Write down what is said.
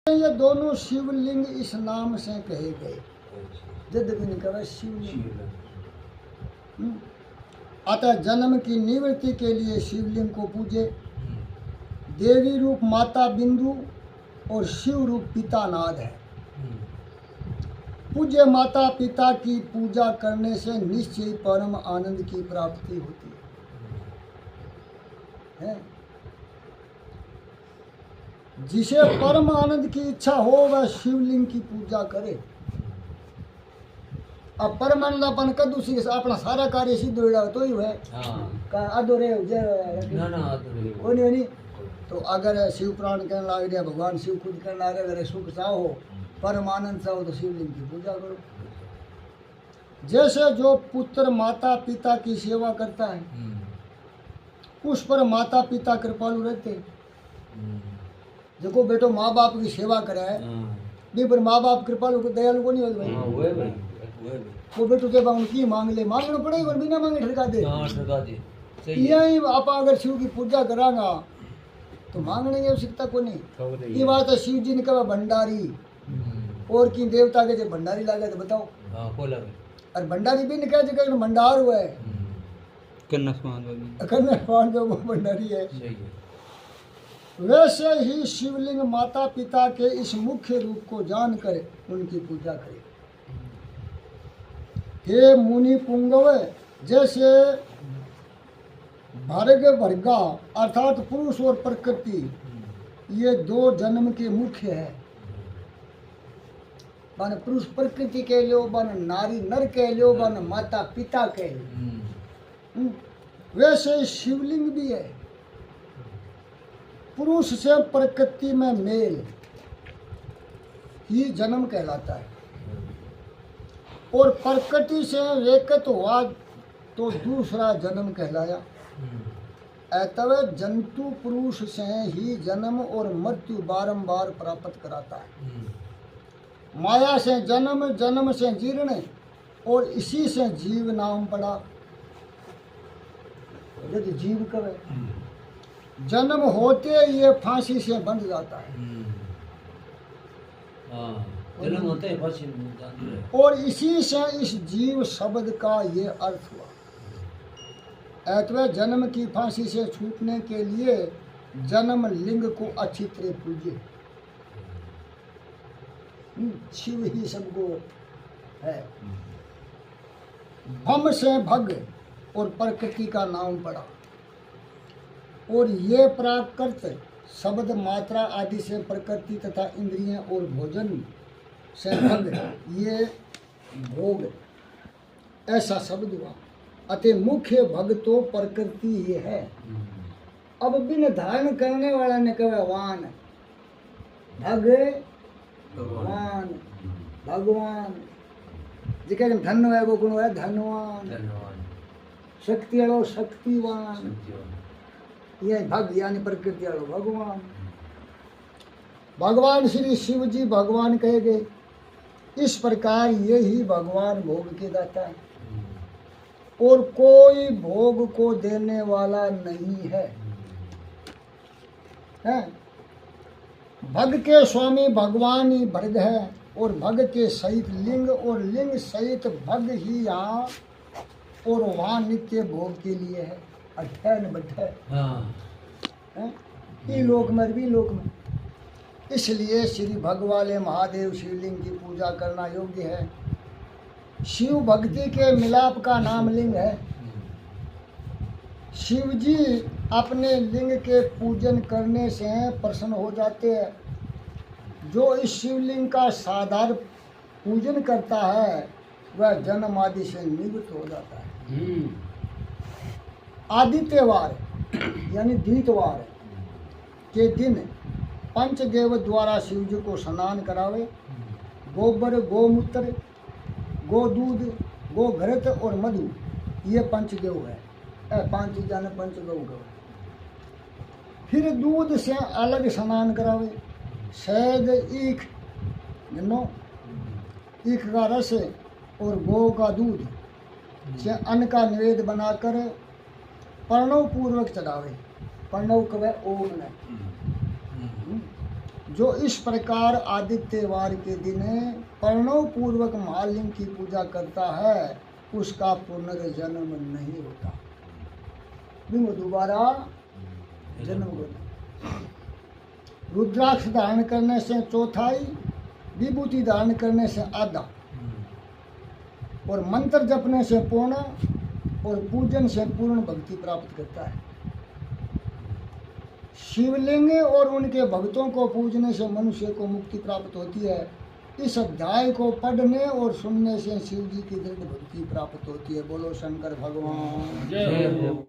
ये दोनों शिवलिंग इस नाम से कहे गए। जद भी नहीं कहा शिवलिंग। अतः जन्म की निवृत्ति के लिए शिवलिंग को पूजे। देवी रूप माता बिंदु और शिव रूप पिता नाद है। पूज्य माता पिता की पूजा करने से निश्चय परम आनंद की प्राप्ति होती है। जिसे परम आनंद की इच्छा हो वह शिवलिंग की पूजा करे। अब परम आनंद अपन कदू सी अपना सारा कार्य सिद्ध हो जाए तो ही है। का अधूरे ना ना अधूरे नहीं। तो अगर शिव प्राण कहने लग रहे भगवान शिव खुद कहने लग रहे अगर सुख चाहो परम आनंद चाहो तो शिवलिंग की पूजा करो। जैसे जो पुत्र माता पिता की सेवा करता है उस पर माता पिता कृपालु रहते। देखो बेटो माँ बाप की सेवा करे है नहीं पर माँ बाप कृपालु दयालु को नहीं होते भाई। वो बेटो के बाप की मांग ले मांगना पड़ेगा बिना मांगे ठगा दे। यही आप अगर शिव की पूजा करांगा तो मांगने की आवश्यकता को नहीं। ये बात है शिव जी ने कहा भंडारी और की देवता के जब भंडारी लागे तो बताओ और भंडारी भी नहीं कह जगह भंडार हुआ है कन्या जो वो भंडारी है। वैसे ही शिवलिंग माता पिता के इस मुख्य रूप को जानकर उनकी पूजा करे। हे मुनि पुंगव जैसे भर्ग भर्गा अर्थात पुरुष और प्रकृति ये दो जन्म के मुख्य है। बन पुरुष प्रकृति कह लो बन नारी नर कह लो बन माता पिता कह लो। वैसे शिवलिंग भी है। पुरुष से प्रकृति में मेल ही जन्म कहलाता है और प्रकृति से एकत हुआ तो दूसरा जन्म कहलाया। अतः जंतु पुरुष से ही जन्म और मृत्यु बारंबार प्राप्त कराता है। माया से जन्म जन्म से जीर्ण और इसी से जीव नाम पड़ा। यदि जीव कवे जन्म होते ये फांसी से बंध जाता है। जन्म होते ही फांसी और इसी से इस जीव शब्द का ये अर्थ हुआ। अतः जन्म की फांसी से छूटने के लिए जन्म लिंग को अच्छी तरह पूजिए। शिव ही सबको है। भम से भग और प्रकृति का नाम पड़ा और ये प्राकृत शब्द मात्रा आदि से प्रकृति तथा इंद्रियां और भोजन से भग ये भोग ऐसा शब्द हुआ। अतः मुख्य भग तो प्रकृति ही है। अब बिन धारण करने वाला ने कहा वान भगवान भगवान जिका धन है वो गुण है धनवान शक्ति वालो शक्तिवान ये भग यानी प्रकृति वालो भगवान। भगवान श्री शिव जी भगवान कहे गए। इस प्रकार ये ही भगवान भोग के दाता है और कोई भोग को देने वाला नहीं है। भग के स्वामी भगवान ही भर्ग है और भग के सहित लिंग और लिंग सहित भग ही यहाँ और वहाँ नित्य भोग के लिए है। अठैन बठै ई लोक में भी लोक में। इसलिए श्री भगवाले महादेव शिवलिंग की पूजा करना योग्य है। शिव भक्ति के मिलाप का नाम लिंग है। शिव जी अपने लिंग के पूजन करने से प्रसन्न हो जाते हैं। जो इस शिवलिंग का साधारण पूजन करता है वह जन्म आदि से निवृत्त हो जाता है। आदित्यवार यानी द्वितवार के दिन पंचदेव द्वारा शिव जी को स्नान करावे। गोबर गोमूत्र गो दूध गो घृत और मधु ये पंचदेव है। पांच चीज़ा ने पंचदेव कहो। फिर दूध से अलग स्नान करावे। शहद ईख ईख का रस और गौ का दूध से अन्न का निवेद्य बनाकर प्रणव पूर्वक चढ़ावे। प्रणव कवे ओम ने जो इस प्रकार आदित्यवार के दिन प्रणव पूर्वक महालिंग की पूजा करता है उसका पुनर्जन्म नहीं होता, बिंगो दोबारा जन्म होता। रुद्राक्ष धारण करने से चौथाई, विभूति धारण करने से आधा, और मंत्र जपने से पूर्ण, और पूजन से पूर्ण भक्ति प्राप्त करता है। शिवलिंग और उनके भक्तों को पूजने से मनुष्य को मुक्ति प्राप्त होती है। इस अध्याय को पढ़ने और सुनने से शिव जी की दृढ़ भक्ति प्राप्त होती है। बोलो शंकर भगवान। जय हो।